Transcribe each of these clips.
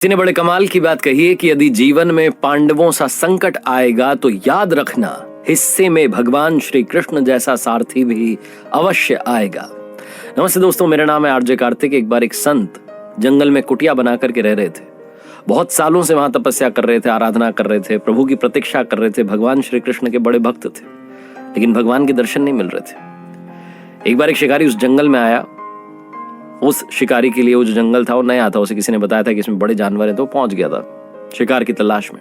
किसी ने बड़े कमाल की बात कही है कि यदि जीवन में पांडवों सा संकट आएगा तो याद रखना हिस्से में भगवान श्री कृष्ण जैसा सारथी भी अवश्य आएगा। नमस्ते दोस्तों, मेरा नाम है आरजे कार्तिक। एक बार एक संत जंगल में कुटिया बना करके रह रहे थे। बहुत सालों से वहां तपस्या कर रहे थे, आराधना कर रहे थे, प्रभु की प्रतीक्षा कर रहे थे। भगवान श्री कृष्ण के बड़े भक्त थे, लेकिन भगवान के दर्शन नहीं मिल रहे थे। एक बार एक शिकारी उस जंगल में आया। उस शिकारी के लिए वो जो जंगल था वो नया था, उसे किसी ने बताया था कि इसमें बड़े जानवर हैं, तो पहुंच गया था शिकार की तलाश में।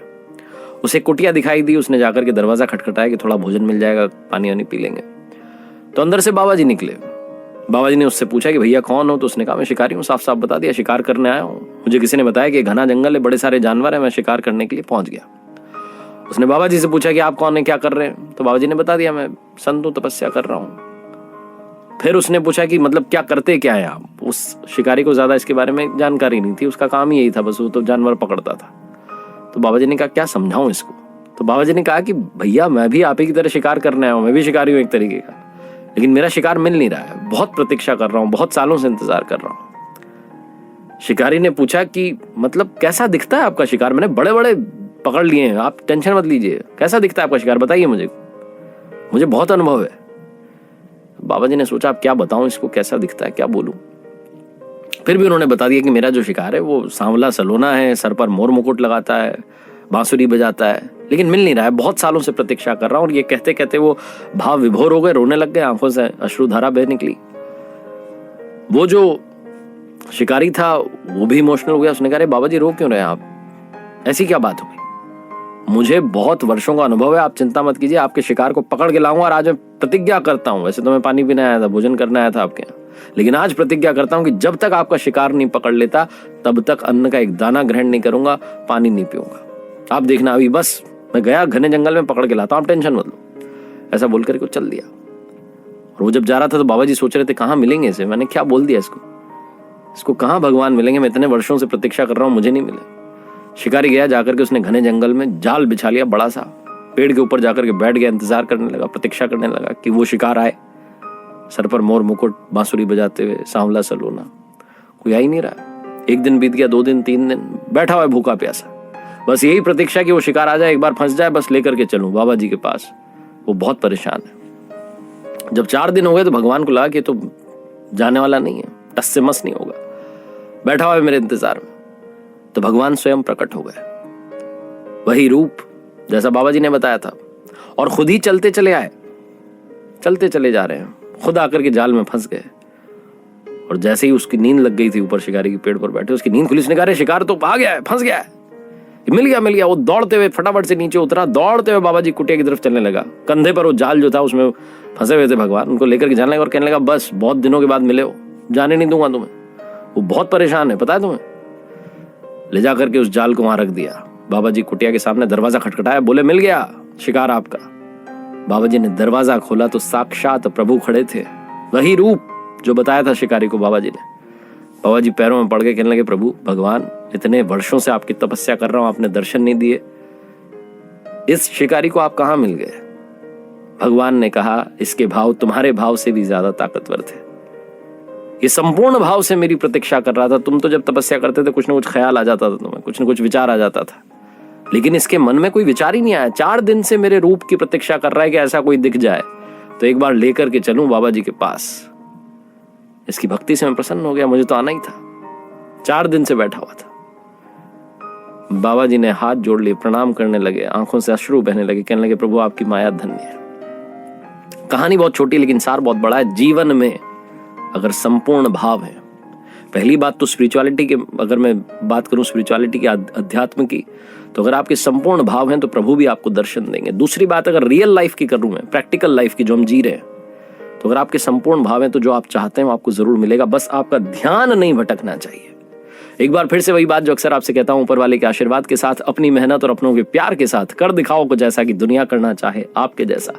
उसे कुटिया दिखाई दी, उसने जाकर के दरवाजा खटखटाया कि थोड़ा भोजन मिल जाएगा, पानी वानी पी लेंगे। तो अंदर से बाबा जी निकले। बाबा जी ने उससे पूछा कि भैया कौन हो? तो उसने कहा मैं शिकारी हूँ। साफ साफ बता दिया, शिकार करने आया हूँ। मुझे किसी ने बताया कि घना जंगल है, बड़े सारे जानवर है, मैं शिकार करने के लिए पहुंच गया। उसने बाबा जी से पूछा कि आप कौन है, क्या कर रहे हैं? तो बाबा जी ने बता दिया, मैं संत हूँ, तपस्या कर रहा हूँ। फिर उसने पूछा कि मतलब क्या करते क्या है आप? उस शिकारी को ज्यादा इसके बारे में जानकारी नहीं थी, उसका काम ही यही था, बस वो तो जानवर पकड़ता था। तो बाबा जी ने कहा क्या समझाऊं इसको? तो बाबा जी ने कहा कि भैया मैं भी आप ही की तरह शिकार करने आया हूं, मैं भी शिकारी हूं एक तरीके का, लेकिन मेरा शिकार मिल नहीं रहा है। बहुत प्रतीक्षा कर रहा हूं, बहुत सालों से इंतजार कर रहा हूं। शिकारी ने पूछा कि मतलब कैसा दिखता है आपका शिकार? मैंने बड़े बड़े पकड़ लिए हैं, आप टेंशन मत लीजिए। कैसा दिखता है आपका शिकार, बताइए मुझे बहुत अनुभव है। बाबा जी ने सोचा अब क्या बताऊं इसको, कैसा दिखता है, क्या बोलूं। फिर भी उन्होंने बता दिया कि मेरा जो शिकार है वो सांवला सलोना है, सर पर मोर मुकुट लगाता है, बांसुरी बजाता है, लेकिन मिल नहीं रहा है। बहुत सालों से प्रतीक्षा कर रहा हूं। और ये कहते कहते वो भाव विभोर हो गए, रोने लग गए, आंखों से अश्रुधारा बह निकली। वो जो शिकारी था वो भी इमोशनल हो गया। उसने कहा बाबा जी रो क्यों रहे आप, ऐसी क्या बात हो गई? मुझे बहुत वर्षों का अनुभव है, आप चिंता मत कीजिए, आपके शिकार को पकड़ के लाऊंगा। और आज मैं प्रतिज्ञा करता हूं, वैसे तो मैं पानी पीने आया था, भोजन करने आया था आपके यहाँ, लेकिन आज प्रतिज्ञा करता हूं कि जब तक आपका शिकार नहीं पकड़ लेता तब तक अन्न का एक दाना ग्रहण नहीं करूंगा, पानी नहीं पीऊंगा। आप देखना, अभी बस मैं गया घने जंगल में, पकड़ के लाता हूं, आप टेंशन मत लो। ऐसा बोल करके चल दिया। और वो जब जा रहा था तो बाबा जी सोच रहे थे कहाँ मिलेंगे इसे। मैंने क्या बोल दिया इसको कहाँ भगवान मिलेंगे? मैं इतने वर्षों से प्रतीक्षा कर रहा हूँ, मुझे नहीं मिले। शिकारी गया, जाकर के उसने घने जंगल में जाल बिछा लिया, बड़ा सा पेड़ के ऊपर जाकर के बैठ गया, इंतजार करने लगा, प्रतीक्षा करने लगा कि वो शिकार आए, सर पर मोर मुकुट, बांसुरी बजाते हुए, सांवला सलोना। कोई आ ही नहीं रहा। एक दिन बीत गया, 2 दिन, 3 दिन, बैठा हुआ है भूखा प्यासा, बस यही प्रतीक्षा कि वो शिकार आ जाए, एक बार फंस जाए, बस लेकर के चलूं बाबा जी के पास। वो बहुत परेशान है। जब 4 दिन हो गए तो भगवान को लगा कि तो जाने वाला नहीं है, टस से मस नहीं होगा, बैठा हुआ है मेरे इंतजार में। तो भगवान स्वयं प्रकट हो गए, वही रूप जैसा बाबा जी ने बताया था, और खुद ही चलते चले आए, चलते चले जा रहे हैं, खुद आकर के जाल में फंस गए। और जैसे ही उसकी नींद लग गई थी, ऊपर शिकारी के पेड़ पर बैठे, उसकी नींद खुली। उसने कहा शिकार तो आ गया है, फंस गया है, मिल गया। वो दौड़ते हुए फटाफट से नीचे उतरा, दौड़ते हुए बाबा जी कुटिया की तरफ चलने लगा। कंधे पर वो जाल जो था उसमें फंसे हुए थे भगवान, उनको लेकर के जाने लगा और कहने लगा बस बहुत दिनों के बाद मिले हो, जाने नहीं दूंगा तुम्हें। वो बहुत परेशान है, पता है तुम्हें। ले जाकर के उस जाल को वहां रख दिया। बाबा जी कुटिया के सामने दरवाजा खटखटाया, बोले मिल गया शिकार आपका। बाबा जी ने दरवाजा खोला तो साक्षात प्रभु खड़े थे, वही रूप जो बताया था शिकारी को बाबा जी ने। बाबा जी पैरों में पड़ के कहने लगे प्रभु भगवान, इतने वर्षों से आपकी तपस्या कर रहा हूं, आपने दर्शन नहीं दिए, इस शिकारी को आप कहां मिल गए? भगवान ने कहा इसके भाव तुम्हारे भाव से भी ज्यादा ताकतवर थे। ये संपूर्ण भाव से मेरी प्रतीक्षा कर रहा था। तुम तो जब तपस्या करते थे कुछ ना कुछ ख्याल आ जाता था तुम्हें, कुछ ना कुछ विचार आ जाता था, लेकिन इसके मन में कोई विचार ही नहीं आया। 4 दिन से मेरे रूप की प्रतीक्षा कर रहा है कि ऐसा कोई दिख जाए तो एक बार लेकर के चलूं बाबा जी के पास। इसकी भक्ति से मैं प्रसन्न हो गया, मुझे तो आना ही था। 4 दिन से बैठा हुआ था। बाबा जी ने हाथ जोड़ लिए, प्रणाम करने लगे, आंखों से अश्रु बहने लगे, कहने लगे प्रभु आपकी माया धन्य है। कहानी बहुत छोटी लेकिन सार बहुत बड़ा है। जीवन में अगर संपूर्ण भाव है, पहली बात तो स्पिरिचुअलिटी के, अगर मैं बात करूं स्पिरिचुअलिटी की, अध्यात्म की, तो अगर आपके संपूर्ण भाव हैं तो प्रभु भी आपको दर्शन देंगे। दूसरी बात अगर रियल लाइफ की करूं मैं, प्रैक्टिकल लाइफ की जो हम जी रहे हैं, तो अगर आपके संपूर्ण भाव हैं तो जो आप चाहते हैं वो आपको जरूर मिलेगा, बस आपका ध्यान नहीं भटकना चाहिए। एक बार फिर से वही बात जो अक्सर आपसे कहता हूं, ऊपर वाले के आशीर्वाद के साथ, अपनी मेहनत और अपनों के प्यार के साथ कर दिखाओ कुछ ऐसा कि दुनिया करना चाहे आपके जैसा।